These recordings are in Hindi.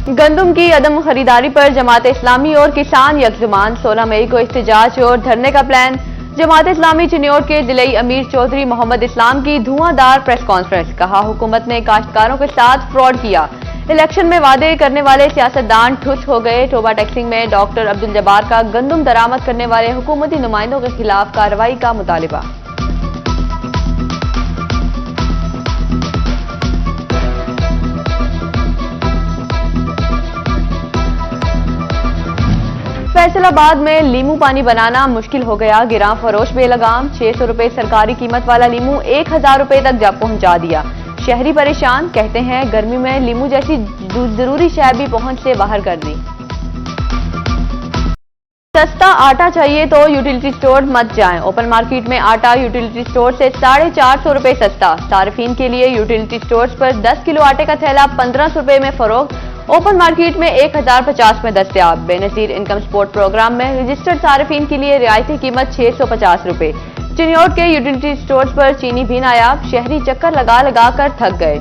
गंदम की अदम खरीदारी पर जमात इस्लामी और किसान यकजुमान। 16 मई को इस्तिजाज और धरने का प्लान। जमात इस्लामी चिन्योट के जिले अमीर चौधरी मोहम्मद इस्लाम की धुआंधार प्रेस कॉन्फ्रेंस। कहा, हुकूमत ने काश्तकारों के साथ फ्रॉड किया। इलेक्शन में वादे करने वाले सियासतदान ठुस हो गए। टोबा टैक्सिंग में डॉक्टर अब्दुल जब्बार का गंदम दरामद करने वाले हुकूमती नुमाइंदों के खिलाफ कार्रवाई का मुतालिबा। फैसलाबाद में लीमू पानी बनाना मुश्किल हो गया। गिरां फरोश बेलगाम। 600 रुपए सरकारी कीमत वाला लीमू 1000 रुपए तक जा पहुंचा दिया। शहरी परेशान। कहते हैं गर्मी में लीमू जैसी जरूरी शय भी पहुंच से बाहर कर दी। सस्ता आटा चाहिए तो यूटिलिटी स्टोर मत जाएं। ओपन मार्केट में आटा यूटिलिटी स्टोर से 450 रुपए सस्ता। सार्फिन के लिए यूटिलिटी स्टोर्स पर 10 किलो आटे का थैला 1500 रुपए में फरोख्त। ओपन मार्केट में 1050 में दस्तयाब। बेनजीर इनकम सपोर्ट प्रोग्राम में रजिस्टर्ड सार्फिन के लिए रियायती कीमत 650 रुपए। चिन्योट के यूटिलिटी स्टोर्स पर चीनी भी नायाब। शहरी चक्कर लगा लगा कर थक गए।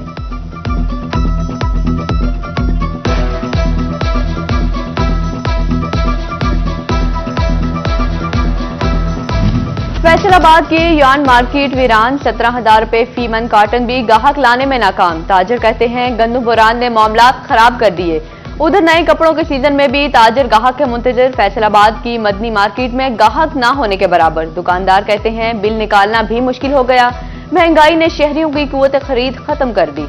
फैसलाबाद की यान मार्केट वीरान। 17,000 रुपए फी मन कार्टन भी गाहक लाने में नाकाम। ताजर कहते हैं गंदम बुरान ने मामला खराब कर दिए। उधर नए कपड़ों के सीजन में भी ताजर गाहक के मुंतजर। फैसलाबाद की मदनी मार्केट में गाहक ना होने के बराबर। दुकानदार कहते हैं बिल निकालना भी मुश्किल हो गया। महंगाई ने शहरियों की कुव्वत खरीद खत्म कर दी।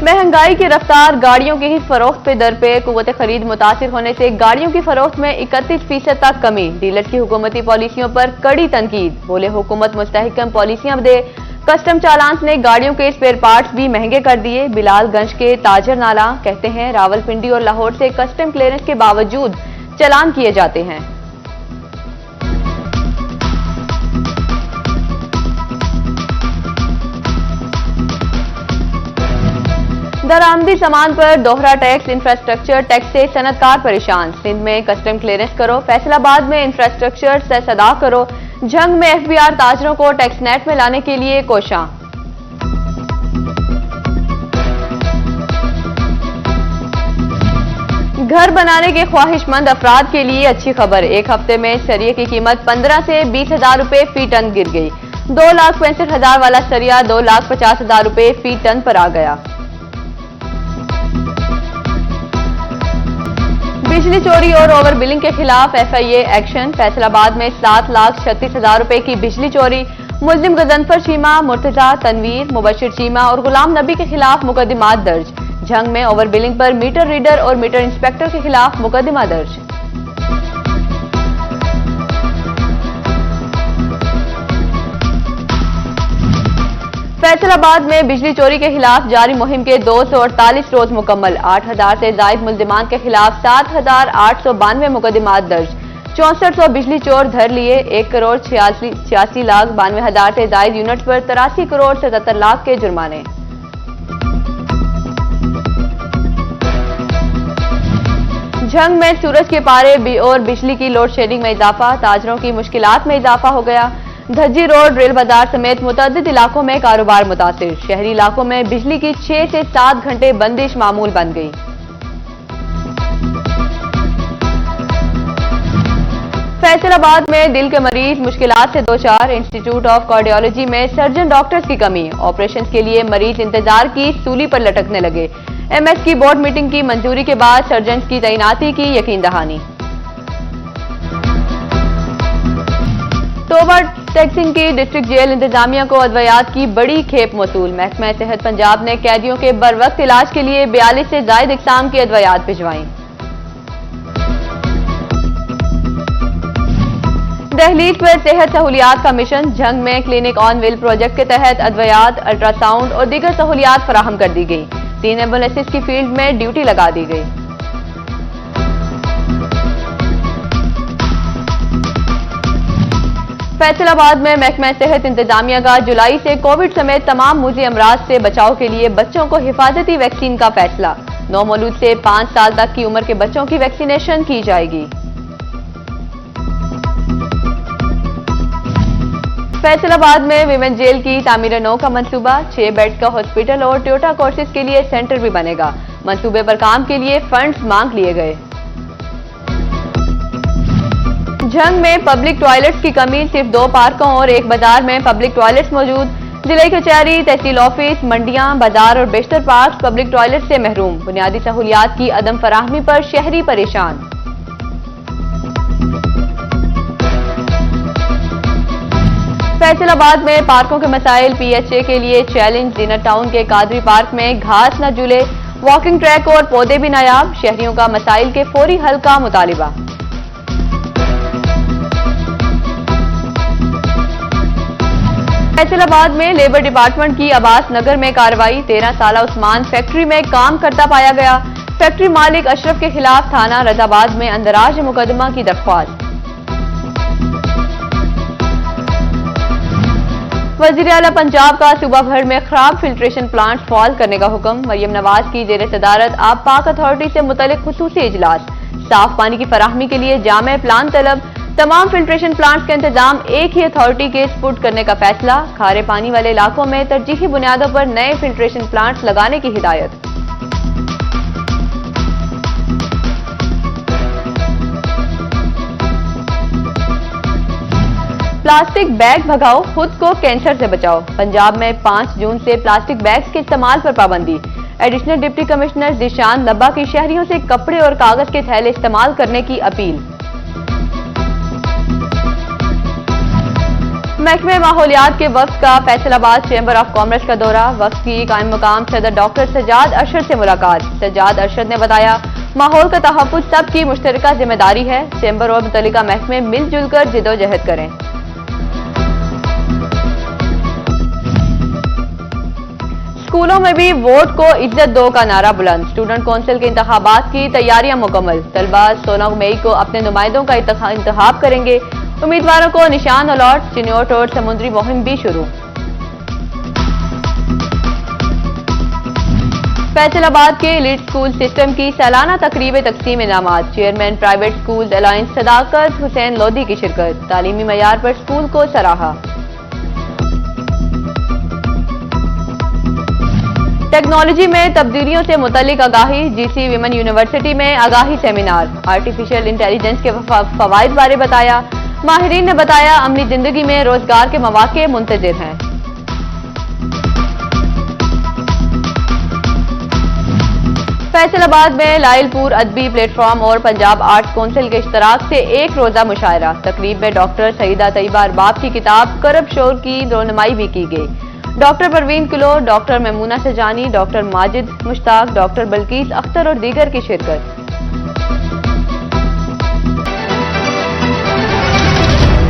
महंगाई की रफ्तार गाड़ियों की ही फरोख्त पे दर पे कुव्वत खरीद मुतासिर होने से गाड़ियों की फरोख्त में 31% तक कमी। डीलर की हुकूमती पॉलिसियों पर कड़ी तनकीद। बोले, हुकूमत मुस्तहकम पॉलिसियां दे। कस्टम चालान ने गाड़ियों के स्पेयर पार्ट्स भी महंगे कर दिए। बिलालगंज के ताजर नाला कहते हैं रावलपिंडी और लाहौर से कस्टम क्लियरेंस के बावजूद चालान किए जाते हैं। दरामदी सामान पर दोहरा टैक्स। इंफ्रास्ट्रक्चर टैक्स से सनतकार परेशान। सिंध में कस्टम क्लियरेंस करो। फैसलाबाद में इंफ्रास्ट्रक्चर से सदा करो। जंग में एफबीआर ताजरों को टैक्स नेट में लाने के लिए कोशां। घर बनाने के ख्वाहिशमंद अफराद के लिए अच्छी खबर। एक हफ्ते में सरिये की कीमत 15 से 20,000 रुपए फी टन गिर गई। 2,65,000 वाला सरिया 2,50,000 रुपए फी टन पर आ गया। बिजली चोरी और ओवर बिलिंग के खिलाफ एफआईए एक्शन। फैसलाबाद में 7,36,000 रुपए की बिजली चोरी। मुल्जिम गजनफर चीमा, मुर्तजा, तनवीर, मुबशिर चीमा और गुलाम नबी के खिलाफ मुकदमात दर्ज। जंग में ओवर बिलिंग पर मीटर रीडर और मीटर इंस्पेक्टर के खिलाफ मुकदमा दर्ज। फैसलाबाद में बिजली चोरी के खिलाफ जारी मुहिम के 248 रोज मुकम्मल। 8,000 से जायद मुल्जिमान के खिलाफ 7,892 मुकदमात दर्ज। 6400 बिजली चोर धर लिए। 1,86,92,000 से जायद यूनिट पर 83,77,00,000 के जुर्माने। जंग में सूरज के पारे और बिजली की लोड शेडिंग में इजाफा। ताजरों की मुश्किलात में इजाफा हो गया। धज्जी रोड, रेल बाजार समेत मुतअद्दिद इलाकों में कारोबार मुतासिर। शहरी इलाकों में बिजली की 6 से 7 घंटे बंदिश मामूल बन गई। फैसलाबाद में दिल के मरीज मुश्किलात से दो चार। इंस्टीट्यूट ऑफ कार्डियोलॉजी में सर्जन डॉक्टर्स की कमी। ऑपरेशन के लिए मरीज इंतजार की सूली पर लटकने लगे। एमएस की बोर्ड मीटिंग की मंजूरी के बाद सर्जन की तैनाती की यकीन दहानी। टोबा टैक्सिंग की डिस्ट्रिक्ट जेल इंतजामिया को अद्वियात की बड़ी खेप मौसूल। महकमा सेहत पंजाब ने कैदियों के बर वक्त इलाज के लिए 42 से जायद इकसाम की अद्वियात भिजवाई। दहलीज पर सेहत सहूलियात का मिशन। जंग में क्लिनिक ऑन व्हील प्रोजेक्ट के तहत अद्वियात, अल्ट्रासाउंड और दीगर सहूलियात फराहम कर दी गई। 3 एम्बुलेंसेज की फील्ड में ड्यूटी लगा दी गई। फैसलाबाद में महकमा सेहत इंतजामिया का जुलाई से कोविड समेत तमाम मुजी अमराज से बचाव के लिए बच्चों को हिफाजती वैक्सीन का फैसला। 9 मौलूद से 5 साल तक की उम्र के बच्चों की वैक्सीनेशन की जाएगी। फैसलाबाद में विमेन जेल की तामीर नौ का मंसूबा, 6 बेड का हॉस्पिटल और टोयोटा कोर्सेज के लिए सेंटर भी बनेगा। मंसूबे पर काम के लिए फंड्स मांग लिए गए। झंग में पब्लिक टॉयलेट्स की कमी, सिर्फ 2 पार्कों और 1 बाजार में पब्लिक टॉयलेट्स मौजूद। जिले कचहरी, तहसील ऑफिस, मंडियां, बाजार और बेशतर पार्क पब्लिक टॉयलेट से महरूम। बुनियादी सहूलियात की अदम फराहमी पर शहरी परेशान। फैसलाबाद में पार्कों के मसाइल, पीएचए के लिए चैलेंज। डिनर टाउन के कादरी पार्क में घास न झूले, वॉकिंग ट्रैक और पौधे भी नायाब। शहरियों का मसाइल के फौरी हल का मुतालिबा। फैसलाबाद में लेबर डिपार्टमेंट की अब्बास नगर में कार्रवाई, 13 साला उस्मान फैक्ट्री में काम करता पाया गया। फैक्ट्री मालिक अशरफ के खिलाफ थाना रजाबाद में अंदराज मुकदमा की दरख्वास्त। वजीर आला पंजाब का सूबा भर में खराब फिल्ट्रेशन प्लांट फॉल करने का हुक्म। मरियम नवाज की जेर सदारत आब पाक अथॉरिटी से मुतल्लिक खुसूसी इजलास। साफ पानी की फराहमी के लिए जामे प्लान तलब। तमाम फिल्ट्रेशन प्लांट्स का इंतजाम एक ही अथॉरिटी के स्पुर्द करने का फैसला। खारे पानी वाले इलाकों में तरजीही बुनियादों पर नए फिल्ट्रेशन प्लांट्स लगाने की हिदायत। प्लास्टिक बैग भगाओ, खुद को कैंसर से बचाओ। पंजाब में 5 जून से प्लास्टिक बैग्स के इस्तेमाल पर पाबंदी। एडिशनल डिप्टी कमिश्नर जिशान लब्बा की शहरियों से कपड़े और कागज के थैले इस्तेमाल करने की अपील। महकमे माहौलियात के वफ्द का फैसलाबाद चैम्बर ऑफ कॉमर्स का दौरा। वफ्द की कायम मकाम सदर डॉक्टर सज्जाद अरशद से मुलाकात। सज्जाद अरशद ने बताया, माहौल का तहफ्फुज सबकी मुश्तरका जिम्मेदारी है। चैम्बर और मुतल्लिका महकमे मिलजुल कर जिदोजहद करें। स्कूलों में भी वोट को इज्जत दो का नारा बुलंद। स्टूडेंट काउंसिल के इंतखाबात की तैयारियां मुकम्मल। तलबा 16 मई को अपने नुमाइंदों का इंतखाब करेंगे। उम्मीदवारों को निशान अलॉट। चिन्योट और समुद्री मुहिम भी शुरू। फैसलाबाद के एलीट स्कूल सिस्टम की सालाना तकरीब तकसीम इनामात। चेयरमैन प्राइवेट स्कूल अलायंस सदाकत हुसैन लोधी की शिरकत। तालीमी मयार पर स्कूल को सराहा। टेक्नोलॉजी में तब्दीलियों से मुतल्लिक आगाही। जीसी विमेन यूनिवर्सिटी में आगाही सेमिनार। आर्टिफिशियल इंटेलिजेंस के फवाइद बारे बताया। माहिरीन ने बताया, अमली जिंदगी में रोजगार के मौके मुंतजिर हैं। फैसलाबाद में लाइलपुर अदबी प्लेटफॉर्म और पंजाब आर्ट्स काउंसिल के इश्तराक से एक रोजा मुशायरा। तकरीब में डॉक्टर सईदा तैयबा अरबाब की किताब करब शोर की रोनुमाई भी की गई। डॉक्टर परवीन किलो, doctor Maimoona Sajani, doctor Majid Mushtaq, doctor Bilqees Akhtar और दीगर की शिरकत।